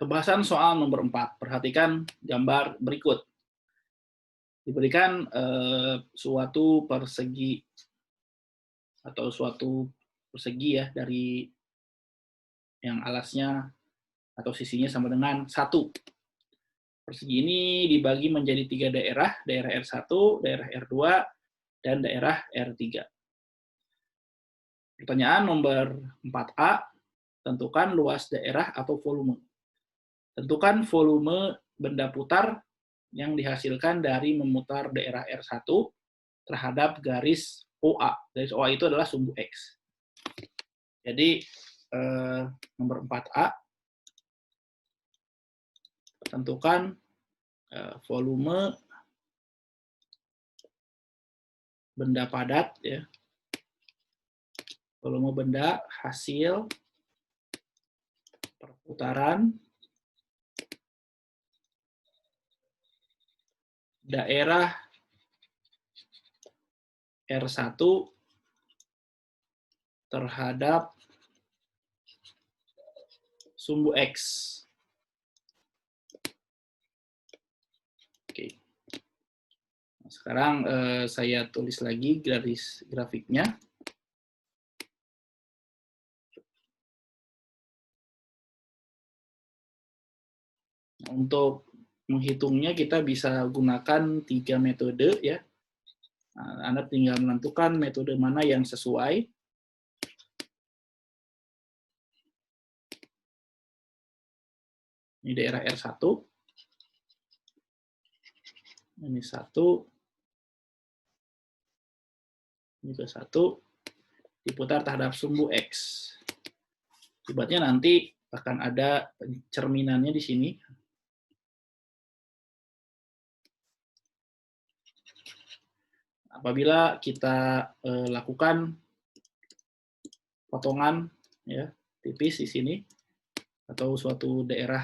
Pembahasan soal nomor 4. Perhatikan gambar berikut. Diberikan suatu persegi atau suatu persegi ya dari yang alasnya atau sisinya sama dengan 1. Persegi ini dibagi menjadi 3 daerah, daerah R1, daerah R2, dan daerah R3. Pertanyaan nomor 4A, tentukan luas daerah atau volume. Tentukan volume benda putar yang dihasilkan dari memutar daerah R1 terhadap garis OA. Garis OA itu adalah sumbu X. Jadi, nomor 4A, tentukan volume benda padat, ya, volume benda hasil perputaran daerah R1 terhadap sumbu X. Oke. Nah, sekarang saya tulis lagi garis grafiknya. Untuk menghitungnya kita bisa gunakan 3 metode ya. Nah, Anda tinggal menentukan metode mana yang sesuai. Ini daerah R1. Ini 1. Ini ke 1. Diputar terhadap sumbu X. Akibatnya nanti akan ada cerminannya di sini. Apabila kita lakukan potongan ya tipis di sini atau suatu daerah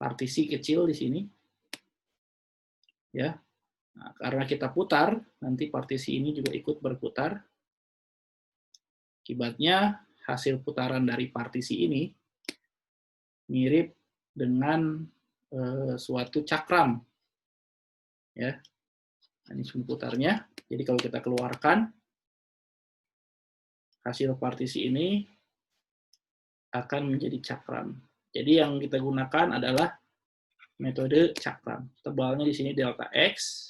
partisi kecil di sini ya, nah, karena kita putar nanti partisi ini juga ikut berputar. Akibatnya hasil putaran dari partisi ini mirip dengan suatu cakram ya. Ini sumbu putarnya. Jadi kalau kita keluarkan hasil partisi ini akan menjadi cakram. Jadi yang kita gunakan adalah metode cakram. Tebalnya di sini delta X.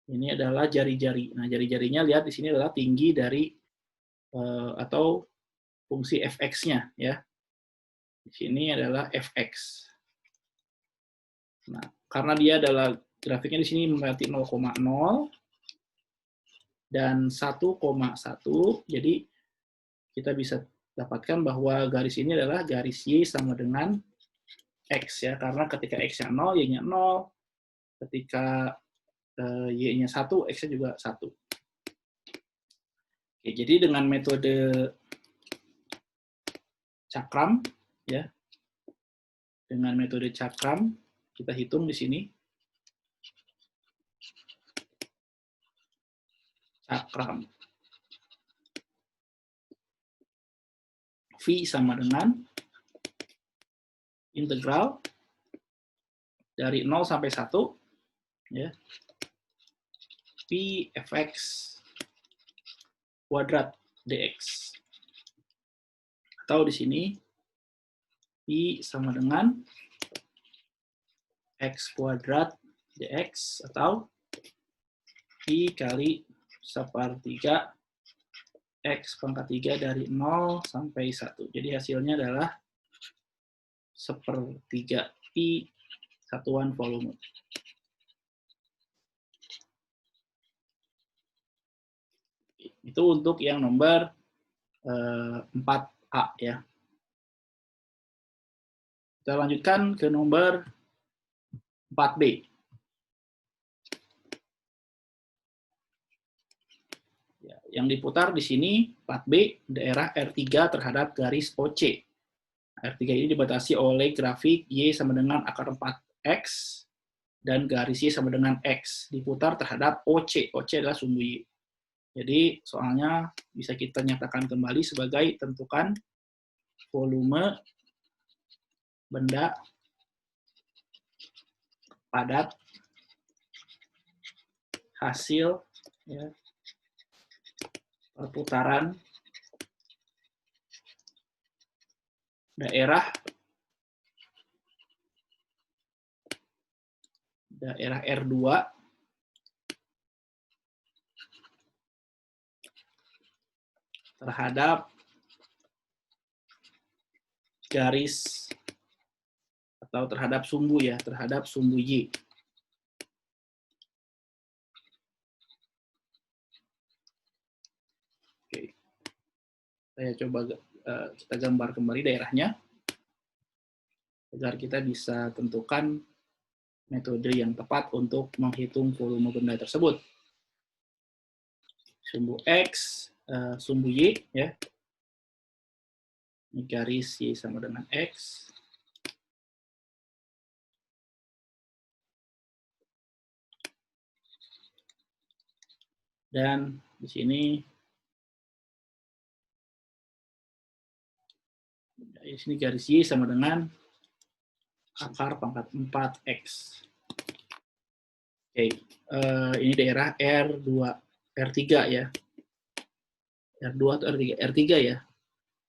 Ini adalah jari-jari. Nah, jari-jarinya lihat di sini adalah tinggi dari atau fungsi fx-nya ya. Di sini adalah fx. Nah, karena dia adalah grafiknya di sini berarti 0,0 dan 1,1, jadi kita bisa dapatkan bahwa garis ini adalah garis Y sama dengan X ya, karena ketika X-nya 0, Y-nya 0, ketika Y-nya 1, X-nya juga 1. Oke, jadi dengan metode cakram ya, dengan metode cakram kita hitung di sini. Cakram. V sama dengan integral dari 0 sampai 1 ya. P fx kuadrat dx. Atau di sini P sama dengan x kuadrat dx atau P kali 1/3 X pangkat 3 dari 0 sampai 1. Jadi hasilnya adalah 1/3 Pi satuan volume. Itu untuk yang nomor 4A ya. Kita lanjutkan ke nomor 4B. Yang diputar di sini 4B daerah R3 terhadap garis OC. R3 ini dibatasi oleh grafik Y sama dengan akar 4X dan garis Y sama dengan X. Diputar terhadap OC. OC adalah sumbu Y. Jadi soalnya bisa kita nyatakan kembali sebagai tentukan volume benda padat hasil ya, perputaran daerah R2 terhadap garis atau terhadap sumbu ya, terhadap sumbu Y. Oke. Saya coba kita gambar kembali daerahnya agar kita bisa tentukan metode yang tepat untuk menghitung volume benda tersebut. Sumbu X, sumbu Y ya. Ini garis Y sama dengan X. Dan di sini garis Y sama dengan akar pangkat 4X. Oke, ini daerah R2, R3 ya. R2 atau R3? R3 ya.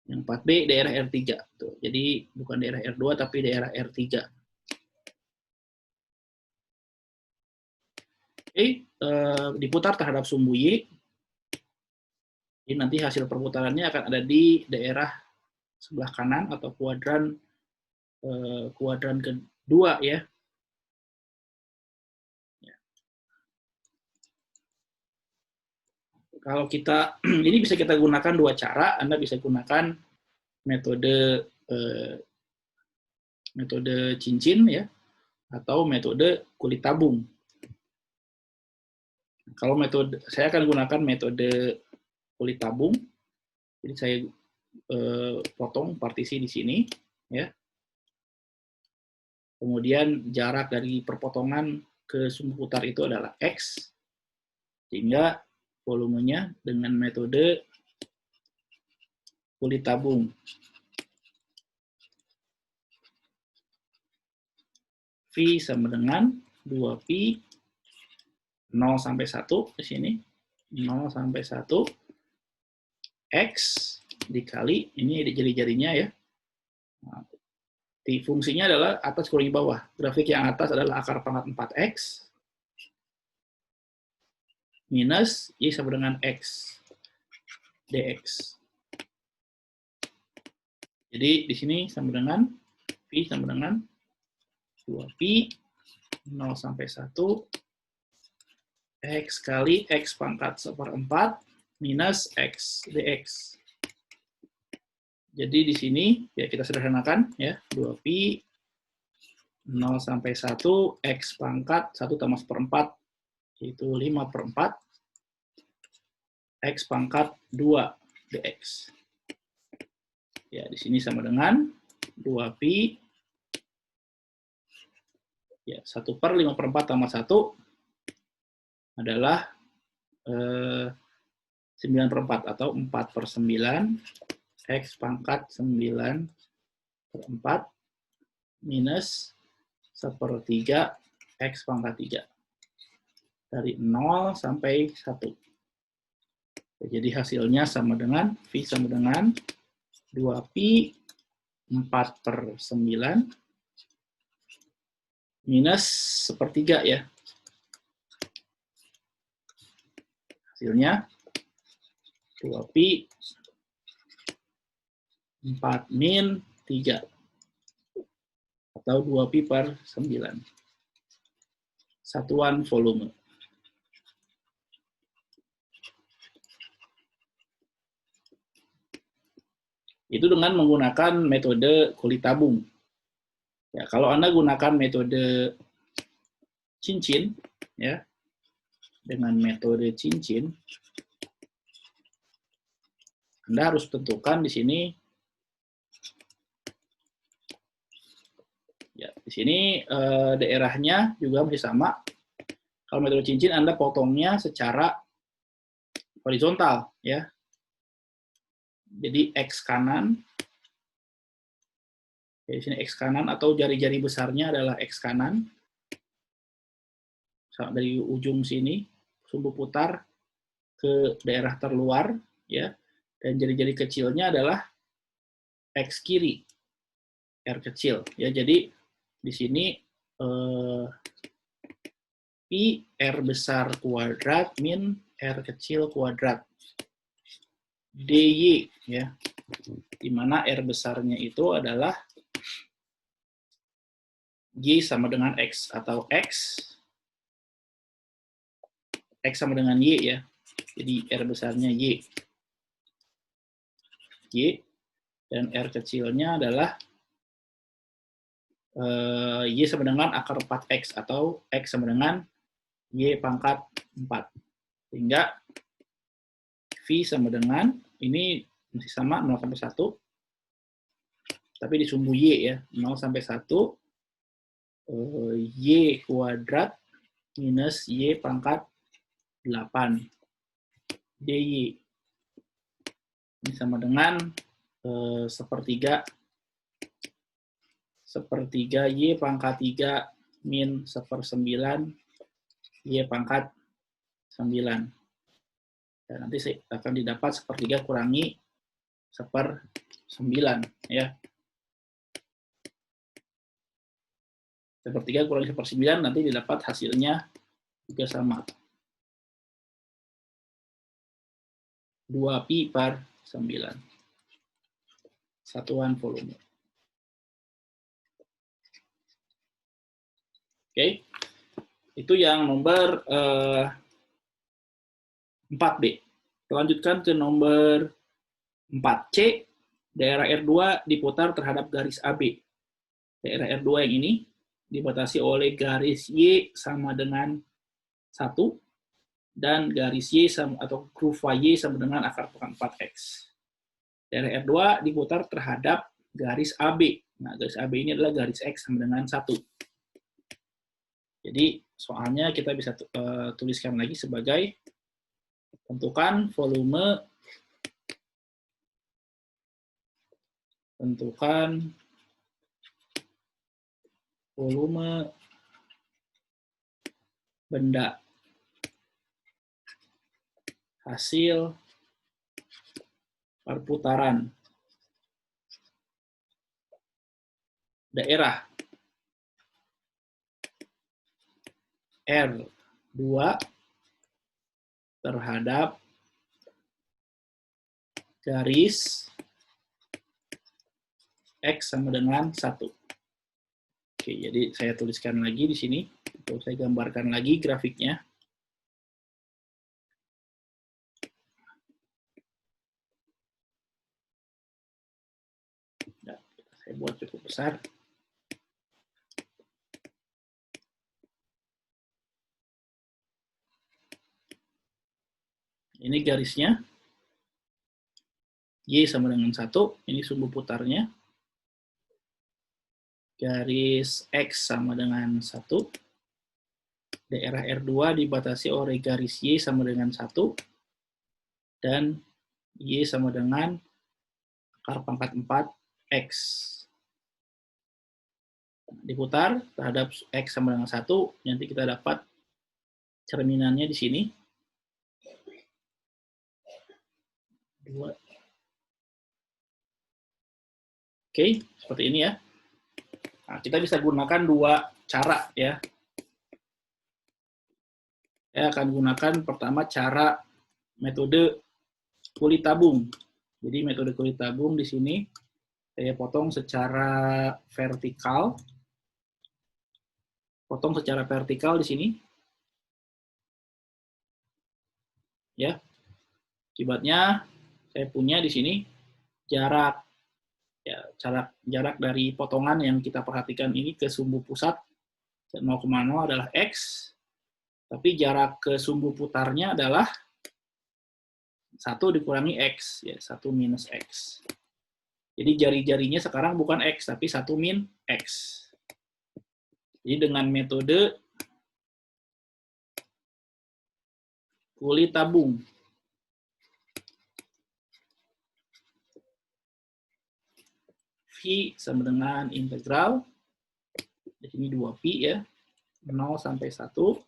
Yang 4B daerah R3. Tuh, jadi bukan daerah R2 tapi daerah R3. Oke, diputar terhadap sumbu Y. Jadi nanti hasil perputarannya akan ada di daerah sebelah kanan atau kuadran kedua ya. Kalau kita ini bisa kita gunakan dua cara. Anda bisa gunakan metode cincin ya, atau metode kulit tabung. Kalau saya akan gunakan metode kulit tabung. Jadi saya potong partisi di sini ya. Kemudian jarak dari perpotongan ke sumbu putar itu adalah X, sehingga volumenya dengan metode kulit tabung V sama dengan 2Pi 0 sampai 1 di sini, 0 sampai 1 X dikali, ini jari-jarinya ya. Nah, fungsinya adalah atas kurangi bawah. Grafik yang atas adalah akar pangkat 4X minus Y sama dengan X dx. Jadi di sini sama dengan V sama dengan 2Pi 0 sampai 1 X kali X pangkat 1/4 minus X dx. Jadi di sini ya kita sederhanakan ya, 2Pi 0 sampai 1 X pangkat 1 tambah 1/4 yaitu 5/4 X pangkat 2 dx. Ya, di sini sama dengan 2Pi ya 1/5/4 tambah 1 adalah 9/4 atau 4/9 X pangkat 9/4 minus 1/3 X pangkat 3. Dari 0 sampai 1. Jadi hasilnya sama dengan V sama dengan 2Pi 4/9 minus 1/3 ya. Hasilnya 2Pi 4-3 atau 2Pi/9. Satuan volume. Itu dengan menggunakan metode kulit tabung. Ya, kalau Anda gunakan metode cincin, ya, dengan metode cincin, Anda harus tentukan di sini, ya, di sini daerahnya juga masih sama. Kalau metode cincin Anda potongnya secara horizontal, ya. Jadi X kanan Di sini X kanan atau jari-jari besarnya adalah X kanan. Dari ujung sini, sumbu putar ke daerah terluar, ya. Dan jari-jari kecilnya adalah X kiri, R kecil. Ya, jadi di sini Pi R besar kuadrat min R kecil kuadrat. DY, ya. Di mana R besarnya itu adalah Y sama dengan X, atau X sama dengan Y, ya. Jadi R besarnya Y. Y, dan R kecilnya adalah Y sama dengan akar 4X, atau X sama dengan Y pangkat 4. Sehingga V sama dengan, ini masih sama, 0 sampai 1. Tapi di sumbu Y, ya. 0 sampai 1, Y kuadrat minus Y pangkat 8 DY. Ini sama dengan sepertiga Y pangkat 3 min 1/9 Y pangkat 9. Dan nanti akan didapat sepertiga kurangi 1/9, ya. Sepertiga kurangi 1/9 nanti didapat hasilnya juga sama. 2pi/9. Satuan volume. Oke. Itu yang nomor 4B. Lanjutkan ke nomor 4C. Daerah R2 diputar terhadap garis AB. Daerah R2 yang ini dibatasi oleh garis Y sama dengan 1 dan garis Y sama, atau kurva Y sama dengan akar pangkat 4X. Daerah R2 diputar terhadap garis AB. Nah, garis AB ini adalah garis X sama dengan 1. Jadi, soalnya kita bisa tuliskan lagi sebagai tentukan volume benda hasil perputaran daerah R2 terhadap garis X sama dengan 1. Oke, jadi saya tuliskan lagi di sini, atau saya gambarkan lagi grafiknya. Nah, saya buat cukup besar. Ini garisnya. Y sama dengan 1, ini sumbu putarnya. Garis X sama dengan 1. Daerah R2 dibatasi oleh garis Y sama dengan 1. Dan Y sama dengan akar pangkat 4X. Diputar terhadap X sama dengan 1, nanti kita dapat cerminannya di sini. 2. Oke, seperti ini, ya. Nah, kita bisa gunakan dua cara, ya. Saya akan gunakan pertama cara metode kulit tabung. Jadi metode kulit tabung di sini saya potong secara vertikal. Potong secara vertikal di sini. Ya. Akibatnya saya punya di sini jarak, ya, jarak dari potongan yang kita perhatikan ini ke sumbu pusat 0,0 adalah X, tapi jarak ke sumbu putarnya adalah 1 dikurangi X, ya, 1 minus X. Jadi jari-jarinya sekarang bukan X, tapi 1 min X. Jadi dengan metode kulit tabung, V sama dengan integral, di sini 2Pi ya, 0 sampai 1,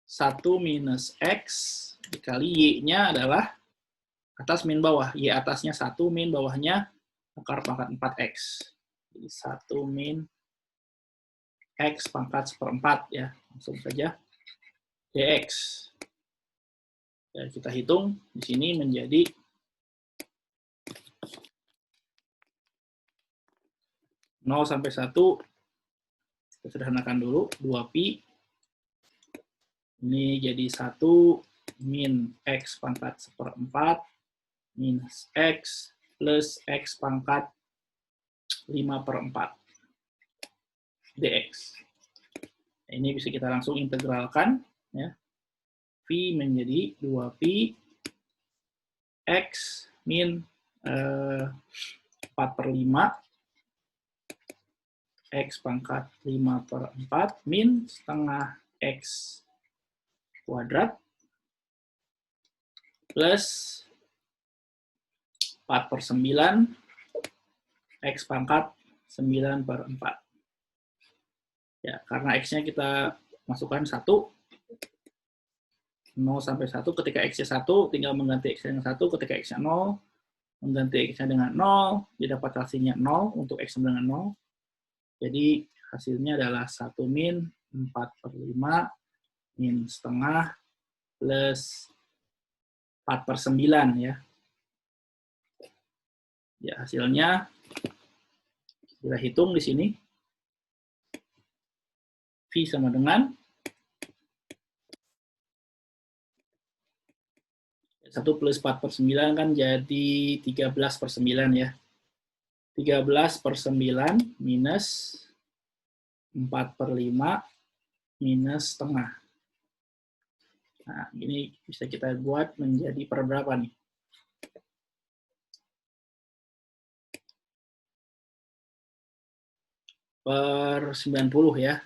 1 minus X dikali Y-nya adalah atas min bawah, Y atasnya 1, min bawahnya akar pangkat 4X. Jadi 1 min X pangkat 1/4 ya, langsung saja dx. Dan kita hitung di sini menjadi 0 sampai 1, kita sederhanakan dulu, 2Pi, ini jadi 1 min X pangkat 1/4 minus X plus X pangkat 5/4 dx. Nah, ini bisa kita langsung integralkan, ya. V menjadi 2Pi X min 4/5 X pangkat 5/4 min setengah X kuadrat plus 4/9 X pangkat 9/4. Ya, karena X-nya kita masukkan 1, 0 sampai 1, ketika X-nya 1, tinggal mengganti X-nya dengan 1, ketika X-nya 0, mengganti X-nya dengan 0, didapat hasilnya 0 untuk X sama dengan 0. Jadi hasilnya adalah 1 min 4/5 min setengah plus 4/9 ya. Ya, hasilnya kita hitung di sini. V sama dengan 1 plus 4/9 kan jadi 13/9 ya. 13/9 minus 4/5 minus setengah. Nah, ini bisa kita buat menjadi per berapa nih? Per 90 ya.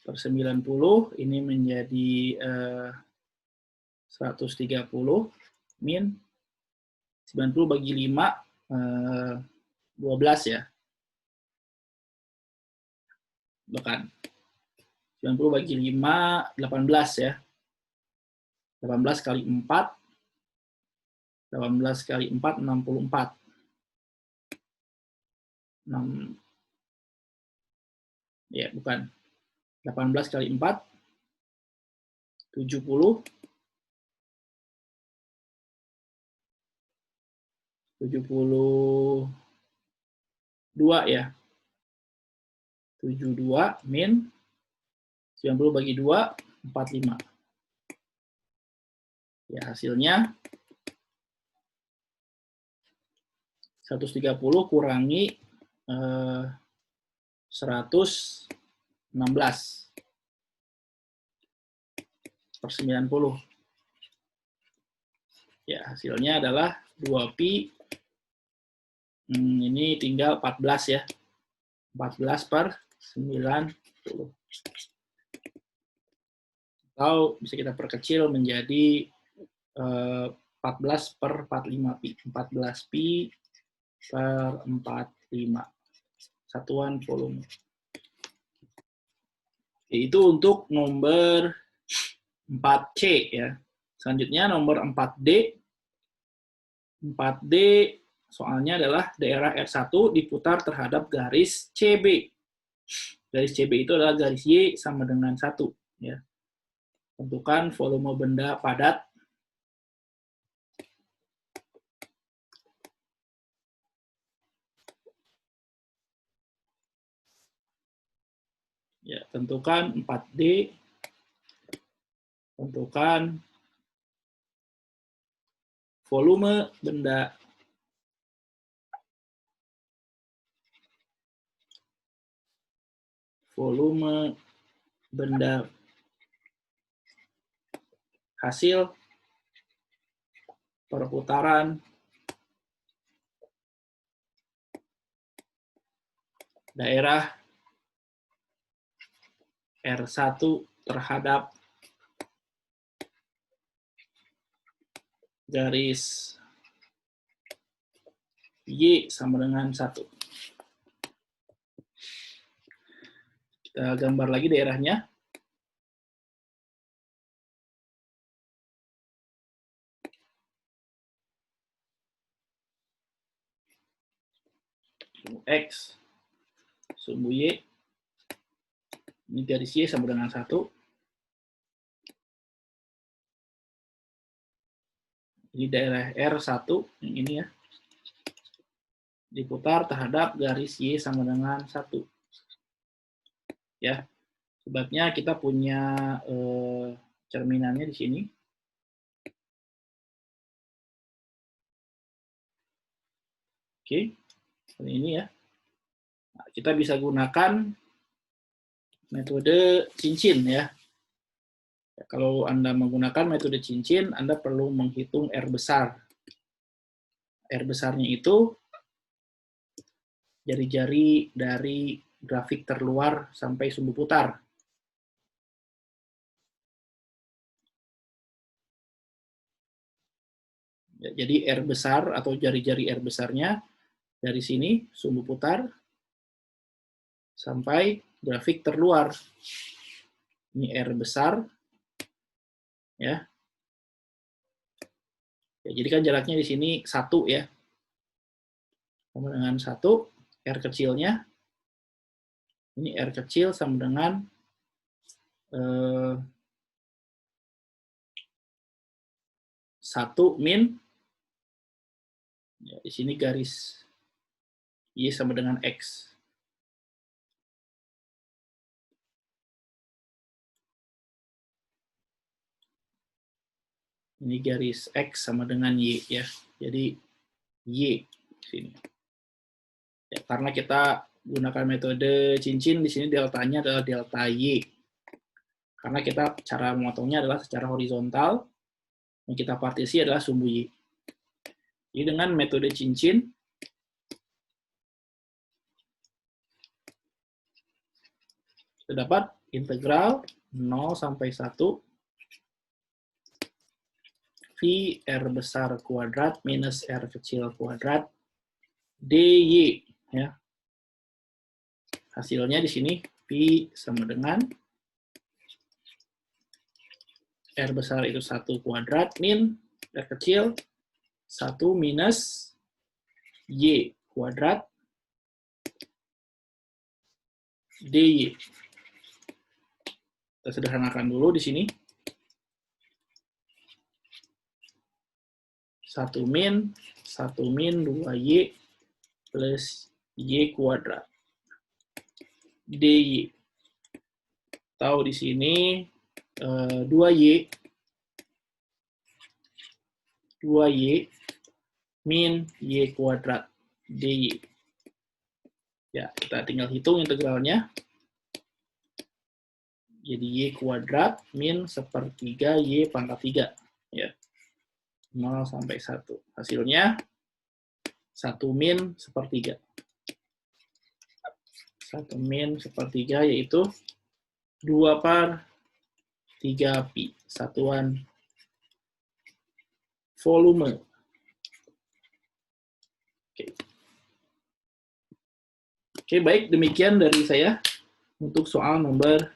Per 90 ini menjadi 130 min 90 bagi 5 12 ya. Bahkan 90 bagi 5 18 ya. 18 kali 4 18 kali 4 64. 6 ya, bukan. 18 kali 4 70 72 ya. 72 min 90 bagi 2 45. Ya, hasilnya 130 kurangi 116 per 90. Ya, hasilnya adalah 2Pi. Ini tinggal 14 ya. 14 per 90. Atau bisa kita perkecil menjadi 14 per 45 Pi. 14 Pi per 45. Satuan volume. Itu untuk nomor 4C ya. Selanjutnya nomor 4D. 4D soalnya adalah daerah R1 diputar terhadap garis CB. Garis CB itu adalah garis Y sama dengan 1 ya. Tentukan volume benda padat. Ya, tentukan 4D. Tentukan volume benda hasil perputaran daerah R1 terhadap garis Y sama dengan 1. Kita gambar lagi daerahnya. Sumbu X, sumbu Y, ini garis Y sama dengan 1. Ini daerah R1, yang ini ya. Diputar terhadap garis Y sama dengan 1. Ya, sebabnya kita punya cerminannya di sini. Oke, seperti ini ya. Nah, kita bisa gunakan metode cincin ya. Kalau Anda menggunakan metode cincin, Anda perlu menghitung R besar. R besarnya itu jari-jari dari grafik terluar sampai sumbu putar. Jadi R besar atau jari-jari R besarnya dari sini, sumbu putar, sampai grafik terluar. Ini R besar. Ya. Jadi kan jaraknya di sini 1 ya. Sama dengan 1, R kecilnya. Ini R kecil sama dengan 1 min. Ya, di sini garis Y sama dengan X. Ini garis X sama dengan Y ya. Jadi Y di sini. Ya, karena kita gunakan metode cincin, di sini deltanya adalah delta Y. Karena kita cara memotongnya adalah secara horizontal, yang kita partisi adalah sumbu Y. Jadi dengan metode cincin, kita dapat integral 0 sampai 1 V R besar kuadrat minus R kecil kuadrat dy ya. Hasilnya di sini V sama dengan R besar itu 1 kuadrat min R kecil 1 minus Y kuadrat dy. Kita sederhanakan dulu di sini. 1 min 2Y plus Y kuadrat dy. Tahu di sini 2Y min Y kuadrat dy. Ya, kita tinggal hitung integralnya. Jadi Y kuadrat min sepertiga Y pangkat 3. Ya. 0 sampai 1. Hasilnya 1 min sepertiga. 1 min sepertiga yaitu 2/3 pi. Satuan volume. Oke, baik. Demikian dari saya untuk soal nomor